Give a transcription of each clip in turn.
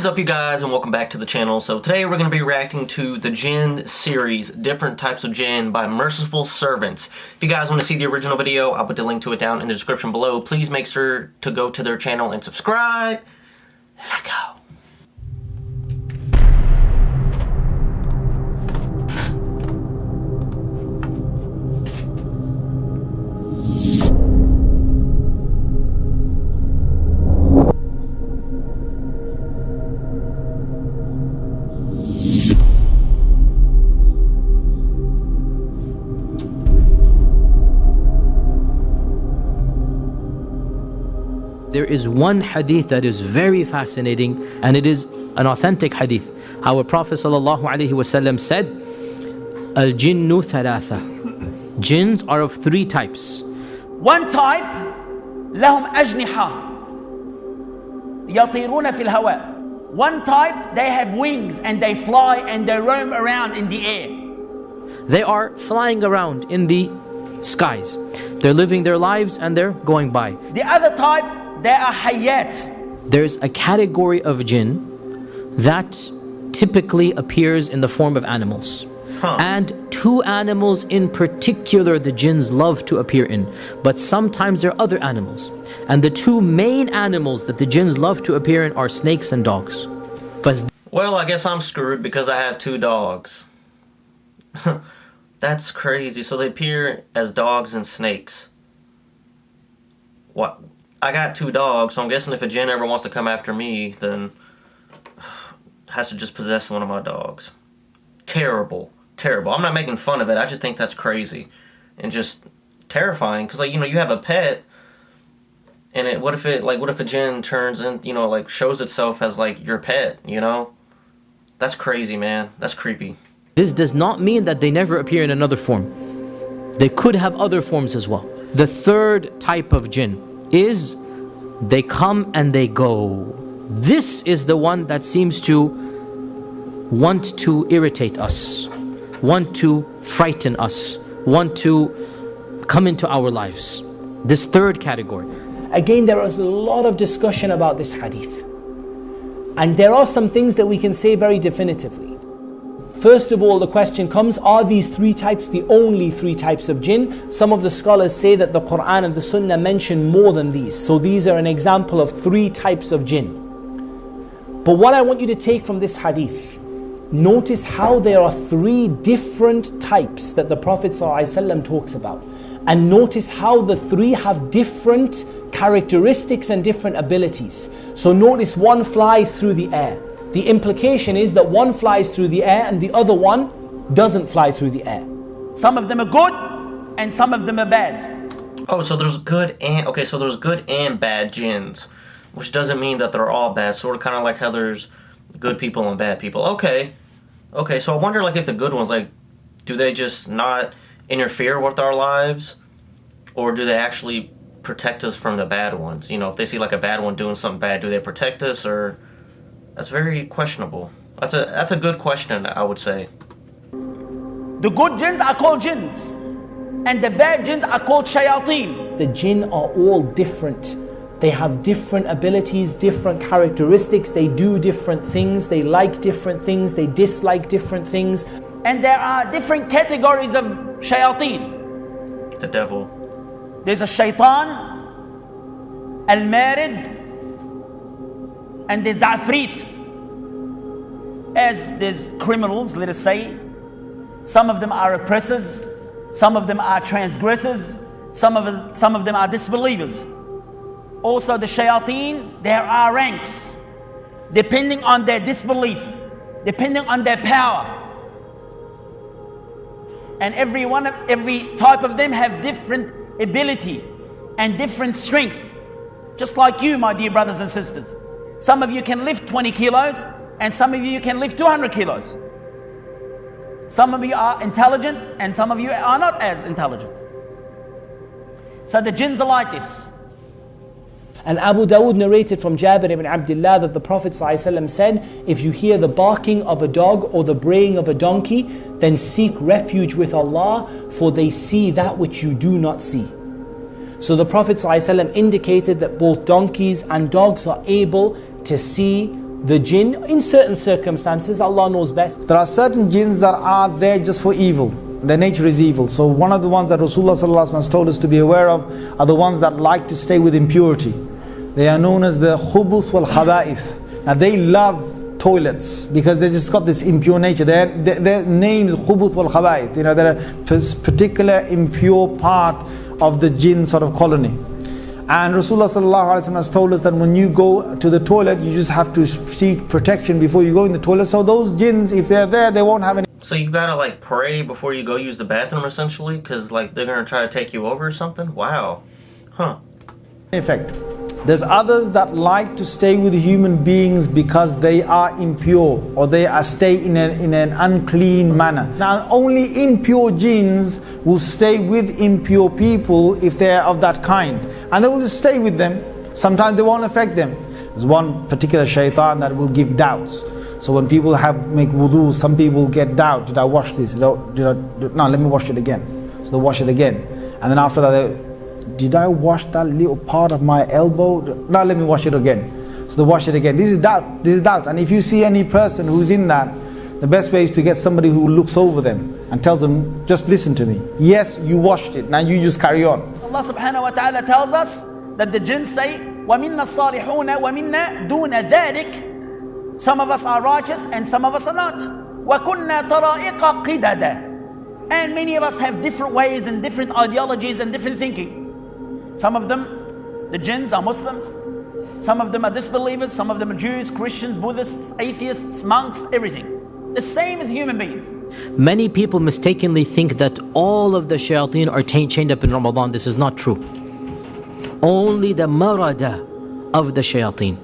up, you guys, and welcome back to the channel. So today we're going to be reacting to the Jinn series, Different Types of Jinn by Merciful Servants. If you guys want to see the original video, I'll put the link to it down in the description below. Please make sure to go to their channel and subscribe. Let's go. There is one hadith that is very fascinating, and it is an authentic hadith. Our Prophet ﷺ said, Al-Jinnu thalatha. Jinns are of three types. One type, لهم أجنحة يطيرون في الهواء. One type, they have wings and they fly and they roam around in the air. They are flying around in the skies. They're living their lives and they're going by. The other type, they are hayat. There's a category of jinn that typically appears in the form of animals. And two animals in particular the jinns love to appear in. But sometimes there are other animals. And the two main animals that the jinns love to appear in are snakes and dogs. Well, I guess I'm screwed because I have two dogs. That's crazy. So they appear as dogs and snakes. What? I got two dogs, so I'm guessing if a jinn ever wants to come after me, then has to just possess one of my dogs. Terrible. Terrible. I'm not making fun of it. I just think that's crazy and just terrifying. Because, like, you know, you have a pet, and what if a jinn turns in, you know, like, shows itself as, like, your pet, you know? That's crazy, man. That's creepy. This does not mean that they never appear in another form. They could have other forms as well. The third type of jinn is they come and they go. This is the one that seems to want to irritate us, want to frighten us, want to come into our lives. This third category. Again, there is a lot of discussion about this hadith. And there are some things that we can say very definitively. First of all, the question comes, are these three types the only three types of jinn? Some of the scholars say that the Quran and the Sunnah mention more than these. So these are an example of three types of jinn. But what I want you to take from this hadith, notice how there are three different types that the Prophet ﷺ talks about. And notice how the three have different characteristics and different abilities. So notice one flies through the air. The implication is that one flies through the air and the other one doesn't fly through the air. Some of them are good and some of them are bad. Oh, so there's good and bad jinns, which doesn't mean that they're all bad. Sort of kind of like how there's good people and bad people. Okay, so I wonder, like, if the good ones, like, do they just not interfere with our lives, or do they actually protect us from the bad ones? You know, if they see like a bad one doing something bad, do they protect us, or? That's very questionable. That's a good question, I would say. The good jinns are called jinns, and the bad jinns are called shayateen. The jinn are all different. They have different abilities, different characteristics. They do different things. They like different things. They dislike different things. And there are different categories of shayateen. The devil. There's a shaitan, al-marid, and there's the afrit. As there's criminals, let us say, some of them are oppressors, some of them are transgressors, some of them are disbelievers. Also the shayateen, there are ranks, depending on their disbelief, depending on their power. And every type of them have different ability and different strength. Just like you, my dear brothers and sisters. Some of you can lift 20 kilos and some of you can lift 200 kilos. Some of you are intelligent and some of you are not as intelligent. So the jinns are like this. And Abu Dawood narrated from Jabir ibn Abdullah that the Prophet ﷺ said, if you hear the barking of a dog or the braying of a donkey, then seek refuge with Allah, for they see that which you do not see. So the Prophet ﷺ indicated that both donkeys and dogs are able to see the jinn in certain circumstances. Allah knows best. There are certain jinns that are there just for evil. Their nature is evil. So one of the ones that Rasulullah ﷺ has told us to be aware of are the ones that like to stay with impurity. They are known as the khubuth wal khaba'ith. Now they love toilets because they just got this impure nature. Their name is khubuth wal khaba'ith. You know, they're a particular impure part of the jinn sort of colony. And Rasulullah ﷺ has told us that when you go to the toilet, you just have to seek protection before you go in the toilet. So those jinns, if they're there, they won't have any. So you gotta like pray before you go use the bathroom essentially? Because like they're gonna try to take you over or something? Wow. Huh. Effect. There's others that like to stay with human beings because they are impure or they are stay in an unclean manner. Now only impure jinns will stay with impure people if they are of that kind. And they will just stay with them. Sometimes they won't affect them. There's one particular shaitan that will give doubts. So when people make wudu, some people get doubt. Did I wash this? No, let me wash it again. So they wash it again. And then after that, did I wash that little part of my elbow? No, let me wash it again. So they wash it again. This is doubt. This is doubt. And if you see any person who's in that, the best way is to get somebody who looks over them and tells them, just listen to me. Yes, you washed it. Now you just carry on. Allah subhanahu wa ta'ala tells us that the jinn say, وَمِنَّا الصَّالِحُونَ وَمِنَّا دُونَ ذَلِكَ. Some of us are righteous and some of us are not. وَكُنَّا طَرَائِقَ قِدَدًا. And many of us have different ways and different ideologies and different thinking. Some of them, the jinns, are Muslims. Some of them are disbelievers. Some of them are Jews, Christians, Buddhists, atheists, monks, everything. The same as human beings. Many people mistakenly think that all of the shayateen are chained up in Ramadan. This is not true. Only the marada of the shayateen.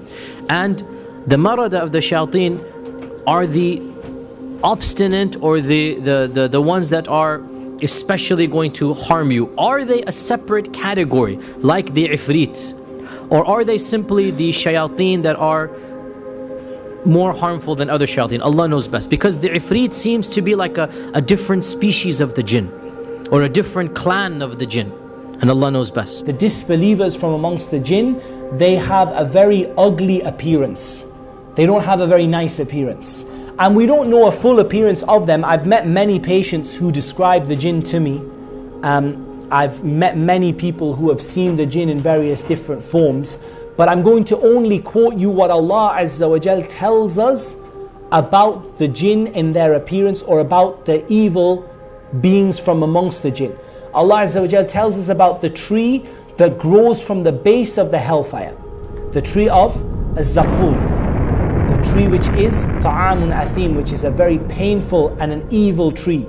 And the marada of the shayateen are the obstinate or the ones that are especially going to harm you. Are they a separate category like the ifrit? Or are they simply the shayateen that are more harmful than other shayateen? Allah knows best. Because the ifrit seems to be like a different species of the jinn or a different clan of the jinn. And Allah knows best. The disbelievers from amongst the jinn, they have a very ugly appearance. They don't have a very nice appearance. And we don't know a full appearance of them. I've met many patients who describe the jinn to me. I've met many people who have seen the jinn in various different forms. But I'm going to only quote you what Allah Azza wa Jal tells us about the jinn in their appearance or about the evil beings from amongst the jinn. Allah Azza wa Jal tells us about the tree that grows from the base of the hellfire. The tree of Az-Zaqul. The tree which is ta'amun athim, which is a very painful and an evil tree.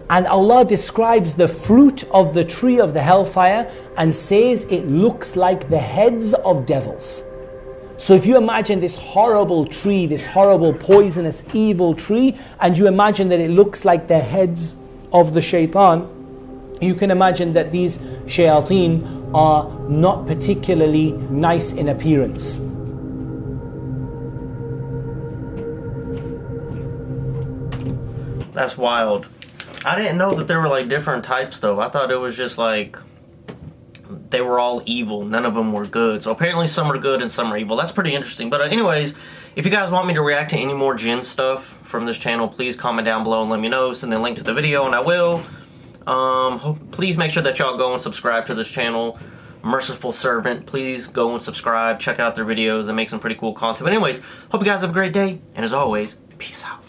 And Allah describes the fruit of the tree of the hellfire and says it looks like the heads of devils. So if you imagine this horrible tree, this horrible poisonous evil tree, and you imagine that it looks like the heads of the shaitan, you can imagine that these shayateen are not particularly nice in appearance. That's wild. I didn't know that there were like different types though. I thought it was just like they were all evil. None of them were good. So apparently some are good and some are evil. That's pretty interesting. But anyways, if you guys want me to react to any more jinn stuff from this channel, please comment down below and let me know. Send the link to the video and I will. Please make sure that y'all go and subscribe to this channel. Merciful Servant. Please go and subscribe. Check out their videos. They make some pretty cool content. But anyways, hope you guys have a great day. And as always, peace out.